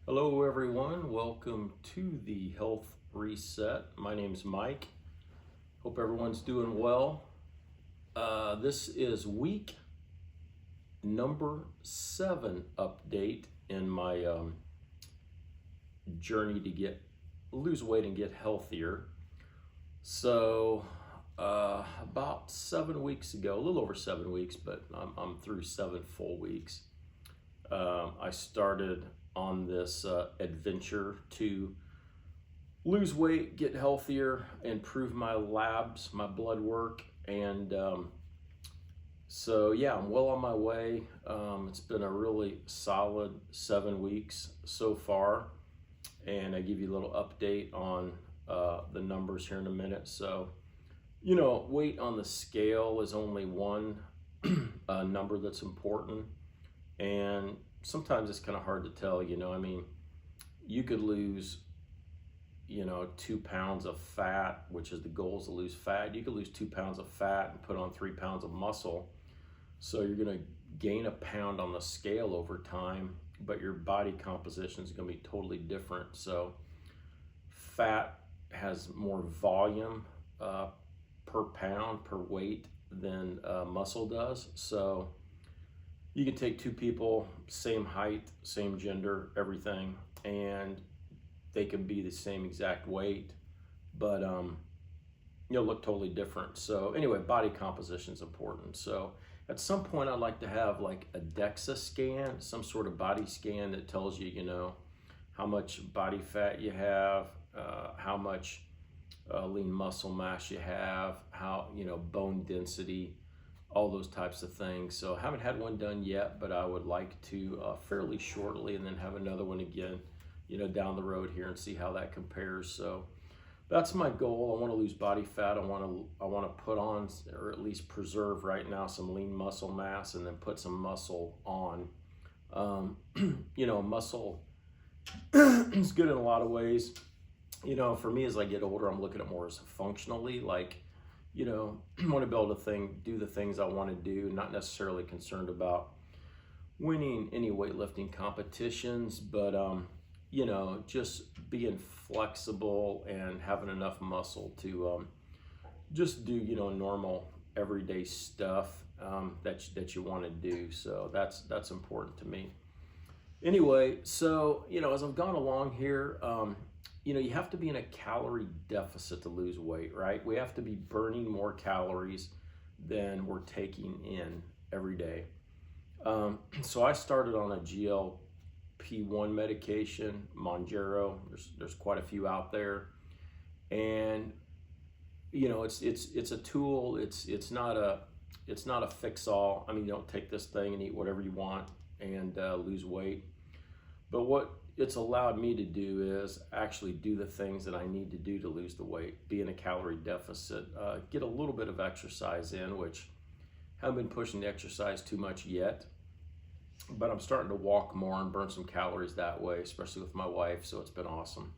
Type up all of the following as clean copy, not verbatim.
Hello everyone, welcome to the Health Reset. My name's Mike. Hope everyone's doing well. This is week number 7 update in my journey to lose weight and get healthier. So about 7 weeks ago, a little over 7 weeks, but I'm through 7 full weeks. I started on this adventure to lose weight, get healthier, improve my labs, my blood work, and so yeah, I'm well on my way. It's been a really solid 7 weeks so far, and I give you a little update on the numbers here in a minute. So, weight on the scale is only one number that's important, and sometimes it's kind of hard to tell, you could lose, 2 pounds of fat, which is the goal, is to lose fat. You could lose 2 pounds of fat and put on 3 pounds of muscle. So you're going to gain a pound on the scale over time, but your body composition is going to be totally different. So fat has more volume per pound, per weight than muscle does. So you can take 2 people, same height, same gender, everything, and they can be the same exact weight, but you'll look totally different. So anyway, body composition is important. So at some point I'd like to have like a DEXA scan, some sort of body scan that tells you, how much body fat you have, how much lean muscle mass you have, how, bone density, all those types of things. So I haven't had one done yet, but I would like to fairly shortly, and then have another one again, down the road here, and see how that compares. So that's my goal. I want to lose body fat. I want to put on, or at least preserve right now, some lean muscle mass, and then put some muscle on. Muscle is good in a lot of ways. For me, as I get older, I'm looking at more as functionally, like, I want to be able to do the things I want to do, not necessarily concerned about winning any weightlifting competitions, but, just being flexible and having enough muscle to just do, normal everyday stuff that you want to do. So that's important to me. Anyway, so, as I've gone along here, you have to be in a calorie deficit to lose weight, right? We have to be burning more calories than we're taking in every day. So I started on a GLP-1 medication, Mounjaro. There's quite a few out there, and it's a tool. It's not a fix-all. I mean, you don't take this thing and eat whatever you want and lose weight. But what it's allowed me to do is actually do the things that I need to do to lose the weight, be in a calorie deficit, get a little bit of exercise in, which I haven't been pushing the exercise too much yet, but I'm starting to walk more and burn some calories that way, especially with my wife, so it's been awesome.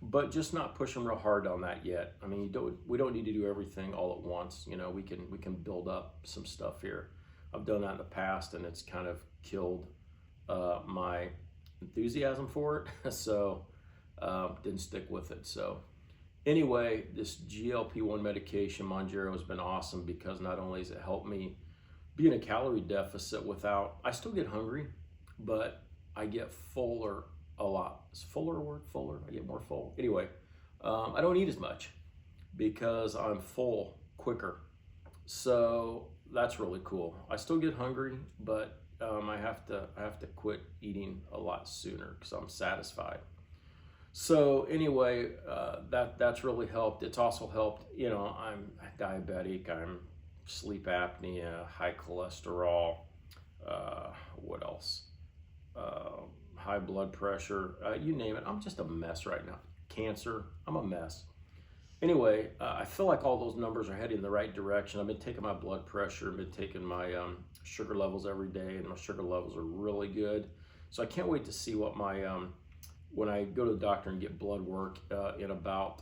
But just not pushing real hard on that yet. I mean, we don't need to do everything all at once. We can build up some stuff here. I've done that in the past, and it's kind of killed my enthusiasm for it, so didn't stick with it. So anyway, this GLP-1 medication, Mounjaro, has been awesome, because not only has it helped me be in a calorie deficit without, I still get hungry, but I get fuller a lot. Is fuller a word? Fuller? I get more full. Anyway, I don't eat as much because I'm full quicker. So that's really cool. I still get hungry, but I have to quit eating a lot sooner because I'm satisfied. So anyway, that's really helped. It's also helped, I'm diabetic, I'm sleep apnea, high cholesterol, what else? High blood pressure, you name it. I'm just a mess right now. Cancer, I'm a mess. Anyway, I feel like all those numbers are heading in the right direction. I've been taking my blood pressure, I've been taking my sugar levels every day, and my sugar levels are really good. So I can't wait to see what my, when I go to the doctor and get blood work in about,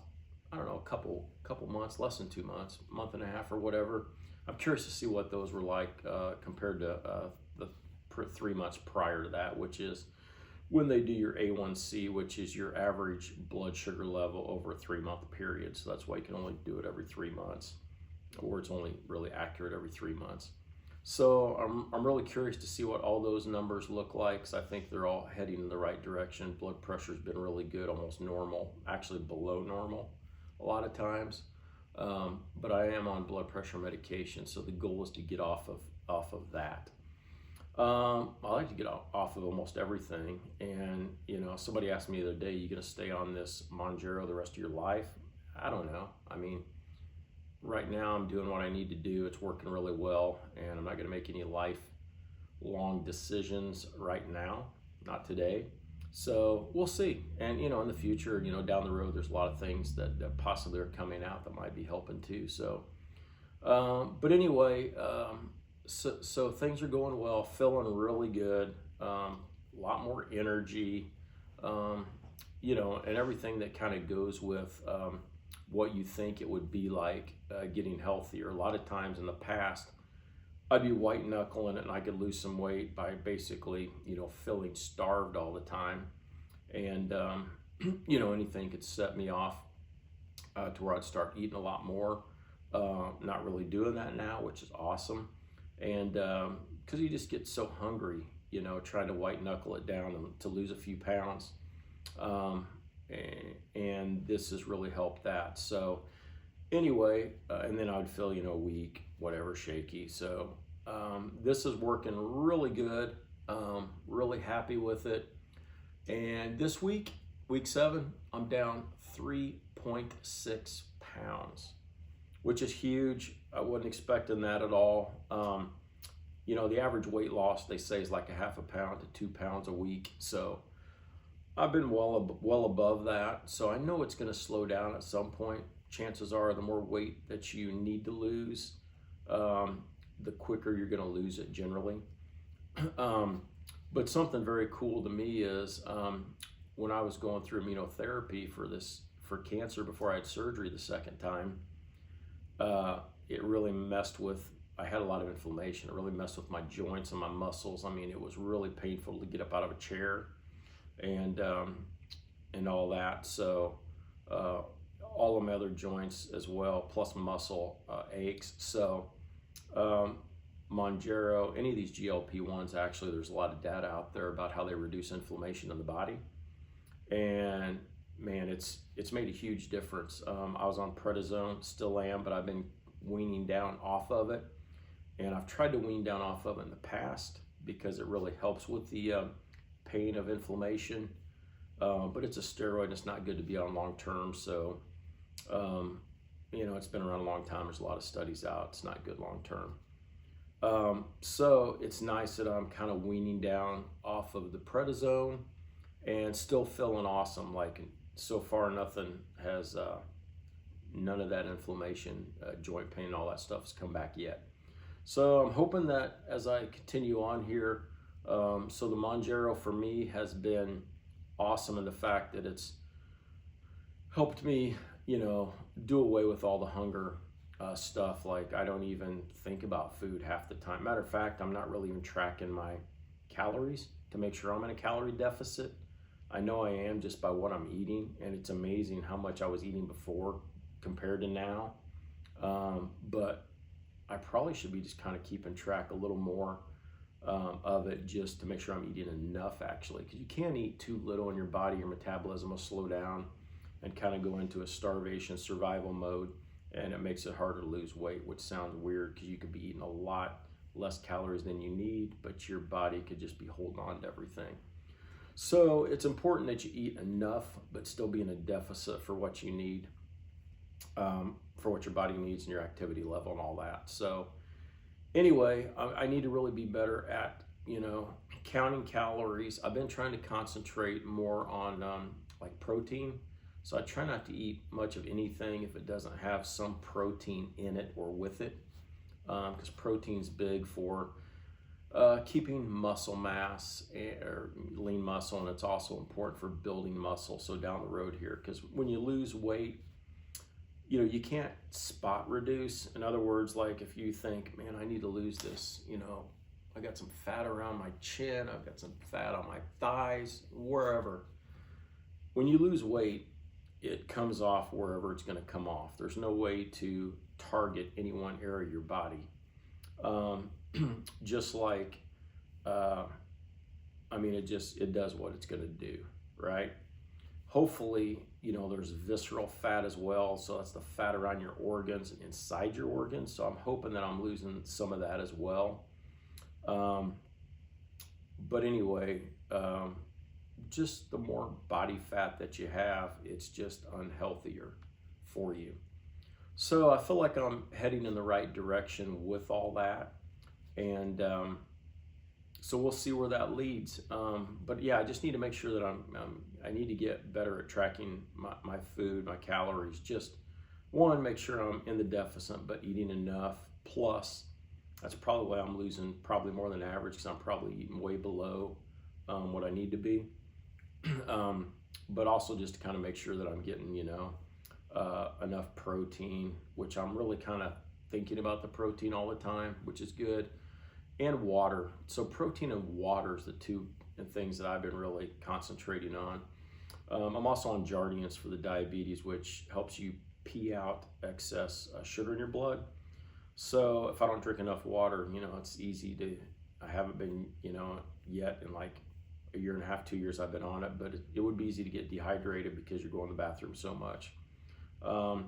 I don't know, a couple months, less than 2 months, month and a half or whatever. I'm curious to see what those were like compared to the 3 months prior to that, which is when they do your A1C, which is your average blood sugar level over a 3-month period. So that's why you can only do it every 3 months, or it's only really accurate every 3 months. So I'm really curious to see what all those numbers look like, because I think they're all heading in the right direction. Blood pressure's been really good, almost normal, actually below normal a lot of times. But I am on blood pressure medication, so the goal is to get off of that. I like to get off of almost everything, and somebody asked me the other day, you gonna stay on this Mounjaro the rest of your life? I don't know. I mean, right now I'm doing what I need to do. It's working really well, and I'm not gonna make any lifelong decisions right now, not today. So we'll see. And in the future, down the road, there's a lot of things that possibly are coming out that might be helping too. So, but anyway, so things are going well, feeling really good, a lot more energy, and everything that kind of goes with what you think it would be like getting healthier. A lot of times in the past, I'd be white knuckling it and I could lose some weight by basically, feeling starved all the time. And, anything could set me off to where I'd start eating a lot more. Not really doing that now, which is awesome. And because you just get so hungry, trying to white knuckle it down and to lose a few pounds. And this has really helped that. So anyway, and then I'd feel, weak, whatever, shaky. So this is working really good. Really happy with it. And this week, week 7, I'm down 3.6 pounds, which is huge. I wasn't expecting that at all. The average weight loss, they say, is like a half a pound to 2 pounds a week. So I've been well above that. So I know it's going to slow down at some point. Chances are the more weight that you need to lose, the quicker you're going to lose it generally. But something very cool to me is when I was going through immunotherapy for cancer before I had surgery the second time, it really messed with, I had a lot of inflammation. It really messed with my joints and my muscles. I mean, it was really painful to get up out of a chair and all that. So all of my other joints as well, plus muscle aches. So Mounjaro, any of these GLP-1s, actually, there's a lot of data out there about how they reduce inflammation in the body. And man, it's made a huge difference. I was on prednisone, still am, but I've been weaning down off of it. And I've tried to wean down off of it in the past because it really helps with the pain of inflammation. But it's a steroid and it's not good to be on long term. So, it's been around a long time. There's a lot of studies out. It's not good long term. So it's nice that I'm kind of weaning down off of the prednisone and still feeling awesome. Like so far, nothing has, none of that inflammation, joint pain, and all that stuff has come back yet. So I'm hoping that as I continue on here, so the Mounjaro for me has been awesome in the fact that it's helped me, do away with all the hunger stuff. Like I don't even think about food half the time. Matter of fact, I'm not really even tracking my calories to make sure I'm in a calorie deficit. I know I am just by what I'm eating, and it's amazing how much I was eating before compared to now. But I probably should be just kind of keeping track a little more of it, just to make sure I'm eating enough, actually, because you can't eat too little in your body. Your metabolism will slow down and kind of go into a starvation survival mode, and it makes it harder to lose weight, which sounds weird because you could be eating a lot less calories than you need, but your body could just be holding on to everything. So it's important that you eat enough, but still be in a deficit for what you need, for what your body needs and your activity level and all that. So anyway, I need to really be better at, counting calories. I've been trying to concentrate more on like protein. So I try not to eat much of anything if it doesn't have some protein in it or with it, because protein's big for keeping muscle mass or lean muscle, and it's also important for building muscle. So down the road here, because when you lose weight, you can't spot reduce. In other words, like if you think, man, I need to lose this, I got some fat around my chin, I've got some fat on my thighs, wherever. When you lose weight, it comes off wherever it's going to come off. There's no way to target any one area of your body. Just like, I mean, it does what it's going to do, right? Hopefully, you know, there's visceral fat as well. So that's the fat around your organs and inside your organs. So I'm hoping that I'm losing some of that as well. But anyway, just the more body fat that you have, it's just unhealthier for you. So I feel like I'm heading in the right direction with all that. And so we'll see where that leads. But yeah, I just need to make sure that I need to get better at tracking my food, my calories. Just one, make sure I'm in the deficit, but eating enough. Plus, that's probably why I'm losing probably more than average, because I'm probably eating way below what I need to be. But also just to kind of make sure that I'm getting, you know, enough protein, which I'm really kind of thinking about the protein all the time, which is good, and water. So protein and water is the two things that I've been really concentrating on. I'm also on Jardiance for the diabetes, which helps you pee out excess sugar in your blood. So if I don't drink enough water, you know, it's easy to, I haven't been, you know, yet in like a year and a half, 2 years I've been on it, but it would be easy to get dehydrated because you're going to the bathroom so much. And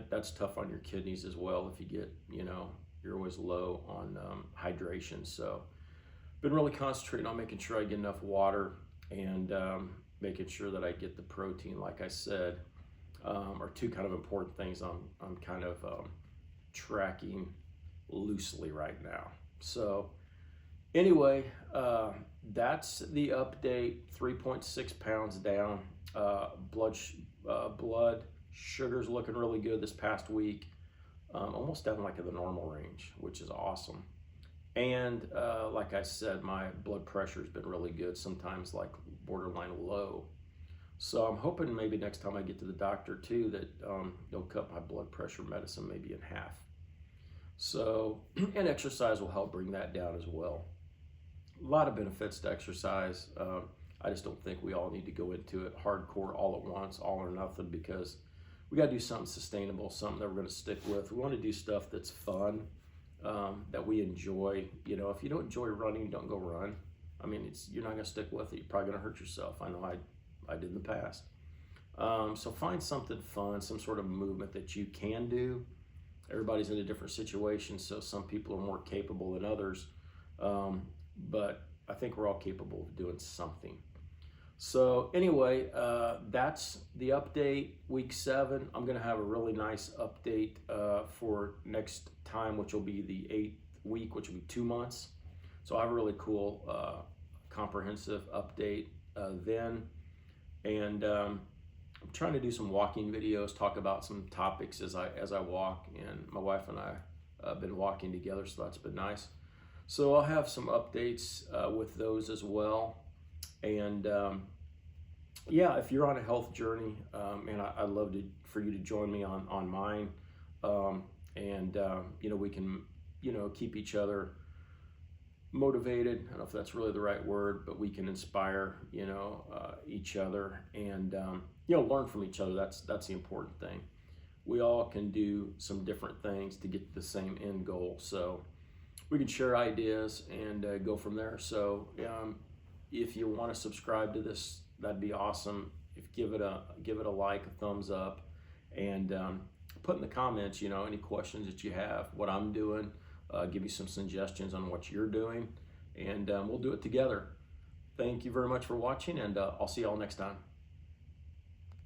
that's tough on your kidneys as well if you get, you know, you're always low on hydration. So been really concentrating on making sure I get enough water and making sure that I get the protein, like I said, are two kind of important things I'm kind of tracking loosely right now. So anyway, that's the update. 3.6 pounds down. Blood sugar's looking really good this past week. Almost down like in the normal range, which is awesome. And like I said, my blood pressure's been really good, sometimes like borderline low. So I'm hoping maybe next time I get to the doctor too that they'll cut my blood pressure medicine maybe in half. So, and exercise will help bring that down as well. A lot of benefits to exercise. I just don't think we all need to go into it hardcore all at once, all or nothing, because we got to do something sustainable, something that we're going to stick with. We want to do stuff that's fun, that we enjoy. You know, if you don't enjoy running, don't go run. I mean, you're not going to stick with it. You're probably going to hurt yourself. I know I did in the past. So find something fun, some sort of movement that you can do. Everybody's in a different situation, so some people are more capable than others. But I think we're all capable of doing something. So anyway, that's the update, week 7. I'm gonna have a really nice update for next time, which will be the 8th week, which will be 2 months. So I have a really cool, comprehensive update then. And I'm trying to do some walking videos, talk about some topics as I walk, and my wife and I have been walking together, so that's been nice. So I'll have some updates with those as well. And yeah, if you're on a health journey, and I'd love for you to join me on mine. You know, we can, you know, keep each other motivated. I don't know if that's really the right word, but we can inspire, you know, each other and, you know, learn from each other. That's the important thing. We all can do some different things to get to the same end goal. So we can share ideas and go from there. So if you want to subscribe to this, that'd be awesome. Give it a like, a thumbs up, and put in the comments, you know, any questions that you have, what I'm doing. Give you some suggestions on what you're doing, and we'll do it together. Thank you very much for watching, and I'll see y'all next time.